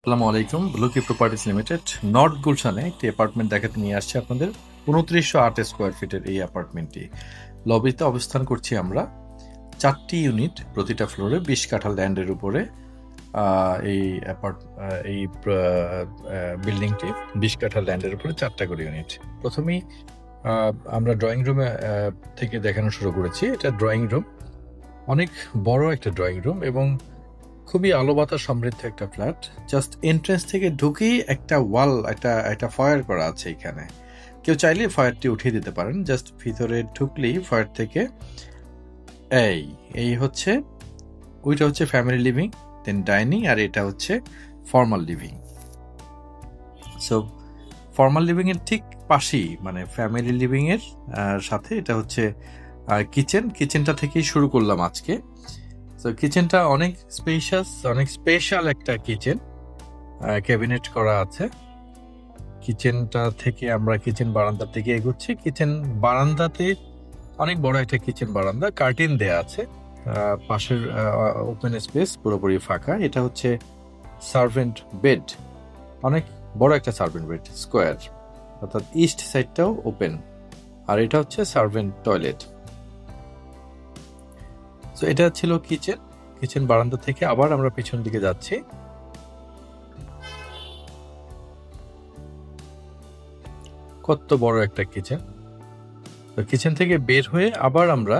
আসসালামু আলাইকুম। ব্লুকি properties limited north গুলশানে একটি অ্যাপার্টমেন্ট দেখাতে নিয়ে আসছে আপনাদের। ২৯০৮ স্কোয়ার ফিটের এই অ্যাপার্টমেন্টটি লবিতে অবস্থান করছি আমরা। ৪টি ইউনিট, প্রতিটা ফ্লোরে ২০ কাঠা ল্যান্ডের উপরে এই বিল্ডিংটি ২০ কাঠা ল্যান্ডের উপরে ৪টা করে ইউনিট। প্রথমেই আমরা ড্রয়িং রুমে থেকে দেখানো শুরু করেছি। এটা ড্রয়িং রুম, অনেক বড় একটা ড্রয়িং রুম এবং খুবই আলো বাতাস সমৃদ্ধ একটা ফ্ল্যাট। জাস্ট এন্ট্রেন্স থেকে ঢুকেই একটা ওয়াল, একটা ফয়ার করা আছে এখানে। কেউ চাইলে ফয়ারটি উঠিয়ে দিতে পারেন। জাস্ট ভিতরে ঢুকলেই ফয়ার থেকে এই হচ্ছে, ওইটা হচ্ছে ফ্যামিলি লিভিং, দেন ডাইনিং, আর এটা হচ্ছে formal living. So formal living এর ঠিক পাশেই, মানে ফ্যামিলি লিভিং এর সাথে এটা হচ্ছে কিচেনটা থেকেই শুরু করলাম আজকে। তো কিচেনটা অনেক স্পেশাস, অনেক স্পেশাল একটা কিচেন, ক্যাবিনেট করা আছে। কিচেনটা থেকে আমরা কিচেন বারান্দার দিকে এগোচ্ছি। কিচেন বারান্দাতে অনেক বড় একটা কিচেন বারান্দা, কার্টেন দেয়া আছে। পাশের ওপেন স্পেস পুরোপুরি ফাঁকা। এটা হচ্ছে সার্ভেন্ট বেড, অনেক বড় একটা সার্ভেন্ট বেড, স্কোয়ার, অর্থাৎ ইস্ট সাইডটাও ওপেন। আর এটা হচ্ছে সার্ভেন্ট টয়লেট। তো এটা ছিল কিচেন বারান্দা থেকে আবার আমরা পিছন দিকে যাচ্ছি। কত বড় একটা কিচেন। তো কিচেন থেকে বের হয়ে আবার আমরা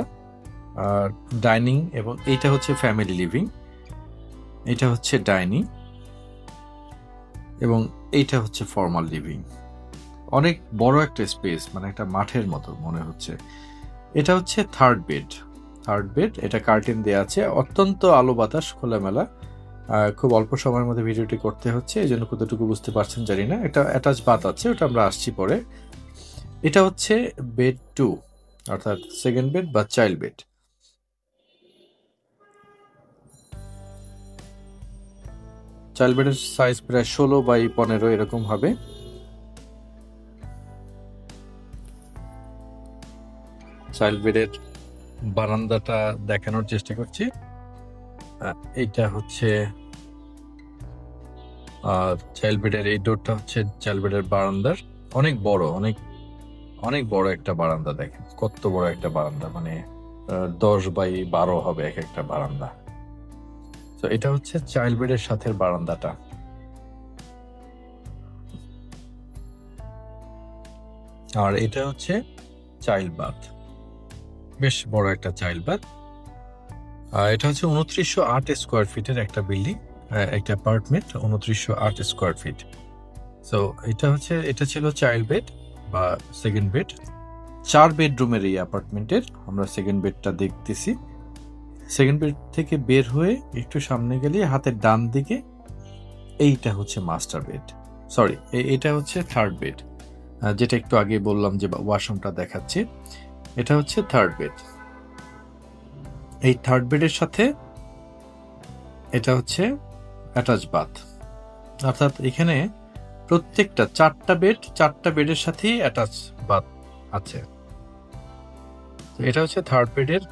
ডাইনিং, এবং এইটা হচ্ছে ফ্যামিলি লিভিং, এটা হচ্ছে ডাইনিং, এবং এইটা হচ্ছে ফর্মাল লিভিং। অনেক বড় একটা স্পেস, মানে একটা মাঠের মতো মনে হচ্ছে। এটা হচ্ছে থার্ড বেড। এটা কার্টেন দেওয়া আছে, অত্যন্ত আলো বাতাস খোলামেলা। খুব অল্প সময়ের মধ্যে ভিডিওটি করতে হচ্ছে, এই জন্য কতটুকু বুঝতে পারছেন জানি না। এটা অ্যাটাচ বাথ আছে, ওটা আমরা আসছি পরে। এটা হচ্ছে বেড 2, অর্থাৎ সেকেন্ড বেড বা চাইল্ড বেড। চাইল্ড বেডের সাইজ প্রায় 16 বাই 15 এরকম হবে। চাইল্ড বেডের বারান্দাটা দেখানোর চেষ্টা করছি। এইটা হচ্ছে চাইল্ড বেডের, এই ডোরটা হচ্ছে চাইল্ড বেডের বারান্দার। অনেক বড় একটা বারান্দা। দেখেন কত বড় একটা বারান্দা, মানে 10 বাই 12 হবে এক একটা বারান্দা। তো এটা হচ্ছে চাইল্ড বেডের সাথে বারান্দাটা। আর এটা হচ্ছে চাইল্ড বাথ, বেশ বড় একটা চাইল্ড বাথ। এটা হচ্ছে ২৯০৮ স্কোয়ার ফিটের একটা বিল্ডিং, একটা অ্যাপার্টমেন্ট, ২৯০৮ স্কোয়ার ফিট। সো এটা ছিল চাইল্ড বেড বা সেকেন্ড বেড। 4 বেডরুমের এই অ্যাপার্টমেন্টের আমরা সেকেন্ড বেডটা দেখতেছি। সেকেন্ড বেড থেকে বের হয়ে একটু সামনে গেলে হাতের ডান দিকে এইটা হচ্ছে মাস্টার বেড, সরি এটা হচ্ছে থার্ড বেড, যেটা একটু আগে বললাম যে ওয়াশরুমটা দেখাচ্ছে। এটা হচ্ছে থার্ড বেড। এই থার্ড বেডের সাথে এটা হচ্ছে অ্যাটাচ বাথ, অর্থাৎ এখানে প্রত্যেকটা 4টা বেডের সাথেই অ্যাটাচ বাথ আছে। তো এটা হচ্ছে থার্ড বেডের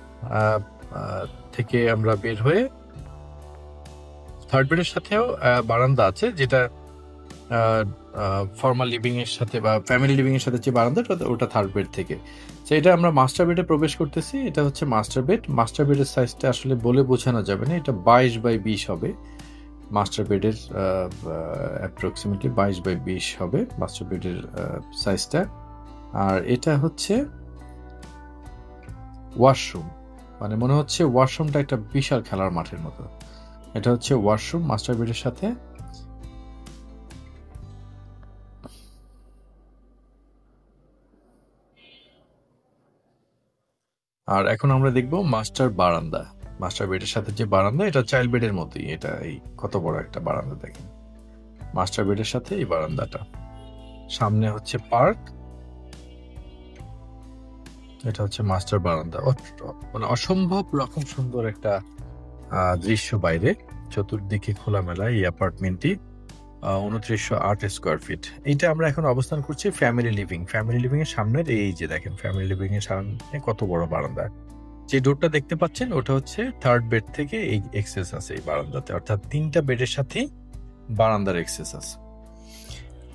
থেকে আমরা বের হয়ে থার্ড বেডের সাথেও বারান্দা আছে, যেটা ফর্মাল লিভিং এর সাথে বা ফ্যামিলি লিভিং এর সাথে যে বারান্দা, ওটা থার্ড বেড থেকে। তো এটা আমরা মাস্টার বেডে প্রবেশ করতেছি। এটা হচ্ছে মাস্টার বেড। মাস্টার বেডের সাইজটা আসলে বলে বোঝানো যাবে না, এটা 22 বাই 20 হবে। মাস্টার বেডের অ্যাপ্রক্সিমেটলি 22 বাই 20 হবে মাস্টার বেডের সাইজটা। আর এটা হচ্ছে ওয়াশরুম, মানে মনে হচ্ছে ওয়াশরুমটা একটা বিশাল খেলার মাঠের মতো। এটা হচ্ছে ওয়াশরুম মাস্টার বেডের সাথে। আর এখন আমরা দেখব মাস্টার বারান্দা। মাস্টার বেডের সাথে যে বারান্দা, এটা চাইল্ড বেডের মতোই। এটা এই কত বড় একটা বারান্দা দেখেন, মাস্টার বেডের সাথে এই বারান্দাটা। সামনে হচ্ছে পার্ক। এটা হচ্ছে মাস্টার বারান্দা, মানে অসম্ভব রকম সুন্দর একটা দৃশ্য বাইরে। চতুর্দিকে খোলামেলা এই অ্যাপার্টমেন্টটি, ২৯০৮ স্কোয়ার ফিট। এইটা আমরা এখন অবস্থান করছি ফ্যামিলি লিভিং এর সামনে। এই যে দেখেন ফ্যামিলি লিভিং এর সামনে কত বড় বারান্দা। যে ডোরটা দেখতে পাচ্ছেন ওটা হচ্ছে থার্ড বেড থেকে এই এক্সেস আছে এই বারান্দাতে, অর্থাৎ 3টা বেডের সাথে বারান্দার এক্সেস আছে।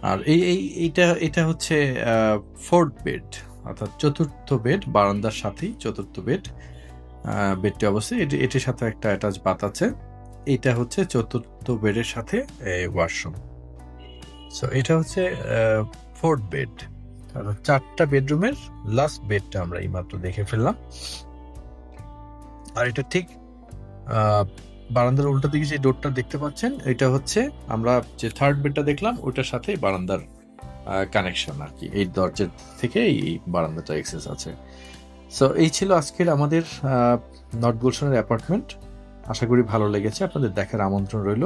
আর এটা হচ্ছে ফোর্থ বেড, অর্থাৎ চতুর্থ বেড, বারান্দার সাথেই চতুর্থ বেড। বেডটি অবশ্যই এটির সাথে একটা অ্যাটাচ বাথ আছে। এটা হচ্ছে চতুর্থ বেডের সাথে ওয়াশরুম। সো এটা হচ্ছে ফোর্থ বেড। চারটা বেডরুমের লাস্ট বেডটা আমরা এইমাত্র দেখে ফেললাম। আর এটা ঠিক বারান্দার উল্টো দিকে যে ডোরটা দেখতে পাচ্ছেন, এটা হচ্ছে আমরা যে থার্ড বেডটা দেখলাম ওটার সাথে বারান্দার কানেকশন আর কি। এই দরজার থেকে এই বারান্দাটা এক্সেস আছে। সো এই ছিল আজকের আমাদের নর্থ গুলশানের অ্যাপার্টমেন্ট। আশা করি ভালো লেগেছে। আপনাদের দেখার আমন্ত্রণ রইল।